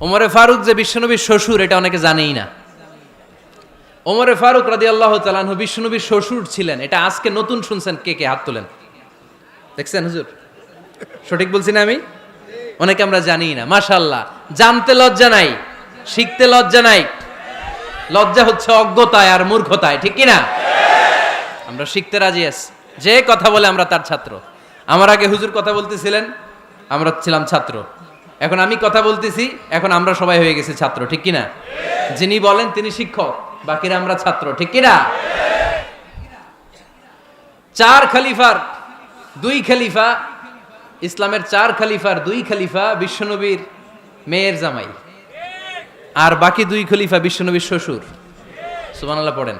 ওমরে ফারুক যে বিশ্বনবীর শ্বশুর এটা অনেকে জানেই না। ওমরে ফারুক রাদিয়াল্লাহু তাআলা আনহু বিশ্বনবীর শ্বশুর ছিলেন, এটা আজকে নতুন শুনছেন। কে কে হাত তোলেন? দেখছেন হুজুর, সঠিক বলছি না আমি? অনেকে আমরা জানি না। মাশাআল্লাহ, জানতে লজ্জা নাই, শিখতে লজ্জা নাই। লজ্জা হচ্ছে অজ্ঞতায় আর মূর্খতায়, ঠিক কি না? আমরা শিখতে রাজি আছি। যে কথা বলে আমরা তার ছাত্র। আমার আগে হুজুর কথা বলতেছিলেন, আমরা ছিলাম ছাত্র। এখন আমি কথা বলতেছি, এখন আমরা সবাই হয়ে গেছি ছাত্র, ঠিক কি না? যিনি বলেন তিনি শিক্ষক, বাকিরা আমরা ছাত্র, ঠিক কি না? চার খলিফার দুই খলিফা, ইসলামের চার খলিফার দুই খলিফা বিশ্বনবীর মেয়ের জামাই, আর বাকি দুই খলিফা বিশ্বনবীর শ্বশুর। সুবহানাল্লাহ পড়েন।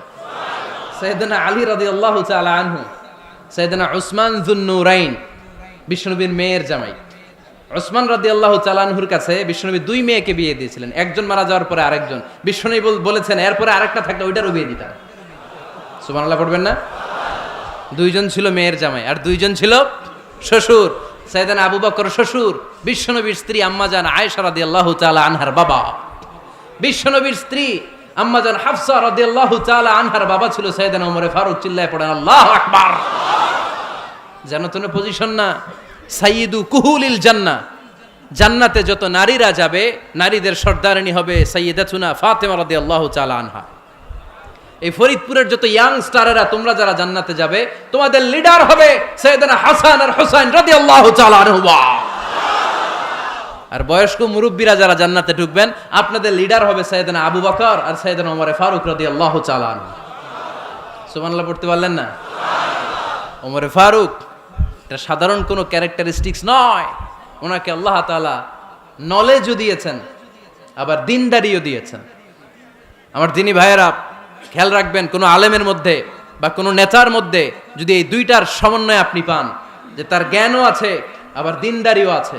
সাইয়েদনা আলী রাদিয়াল্লাহু তাআলা আনহু, সাইয়েদনা উসমান যুন-নূরাইন বিশ্বনবীর মেয়ের জামাই। উসমান রাদিয়াল্লাহু তাআলা আনহুর কাছে বিশ্বনবী দুই মেয়েকে বিয়ে দিয়েছিলেন। একজন মারা যাওয়ার পরে আরেকজন। বিশ্বনবী বলেছেন এরপরে আরেকটা থাকলে ওইটারও বিয়ে দিতাম। সুবহানাল্লাহ পড়বেন না? দুইজন ছিল মেয়ের জামাই আর দুইজন ছিল শ্বশুর। সাইয়েদনা আবু বকর শ্বশুর, বিশ্বনবীর স্ত্রী আম্মাজান আয়েশা রাদিয়াল্লাহু তাআলা আনহার বাবা। বিশ্বনবীর স্ত্রী আম্মাজান হাফসা রাদিয়াল্লাহু তাআলা আনহার বাবা ছিল সাইয়েদনা ওমর ফারুক। চিল্লায় পড়েন আল্লাহু আকবার। জানো তো না পজিশন না? সাইয়্যিদু কুহুলিল জান্নাহ, জান্নাতে যত নারীরা যাবে নারীদের সর্দারিনী হবে সাইয়্যিদাতুনা ফাতেমা রাদিয়াল্লাহু তাআলা আনহা। এই ফরিদপুরের যত ইয়াং স্টারেরা তোমরা যারা জান্নাতে যাবে তোমাদের লিডার হবে সাইয়েদনা হাসান আর হুসাইন রাদিয়াল্লাহু তাআলা আনহুমা। আর বয়স্ক মুরব্বীরা যারা জান্নাতে ঢুকবেন আপনাদের লিডার হবে সাইয়েদনা আবু বকর আর সাইয়েদনা ওমর ফারুক রাদিয়াল্লাহু তাআলা আনহু। সুবহানাল্লাহ পড়তে পারলেন না? ওমর ফারুক এটা সাধারণ কোনো ক্যারেক্টারিস্টিক্স নয়। ওনাকে আল্লাহ তাআলা নলেজও দিয়েছেন, আবার দিনদারিও দিয়েছেন। আমার দিনী ভাইয়েরা খেয়াল রাখবেন, কোনো আলেমের মধ্যে বা কোনো নেতার মধ্যে যদি এই দুইটার সমন্বয় আপনি পান, যে তার জ্ঞানও আছে আবার দিনদারিও আছে,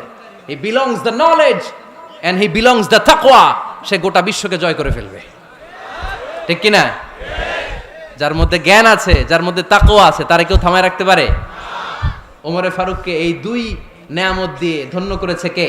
he belongs the knowledge and he belongs the তাকওয়া, সে গোটা বিশ্বকে জয় করে ফেলবে, ঠিক কি না? যার মধ্যে জ্ঞান আছে, যার মধ্যে তাকওয়া আছে, তারে কেউ থামায় রাখতে পারে? ওমরে ফারুককে এই দুই নেয়ামত দিয়ে ধন্য করেছে কে?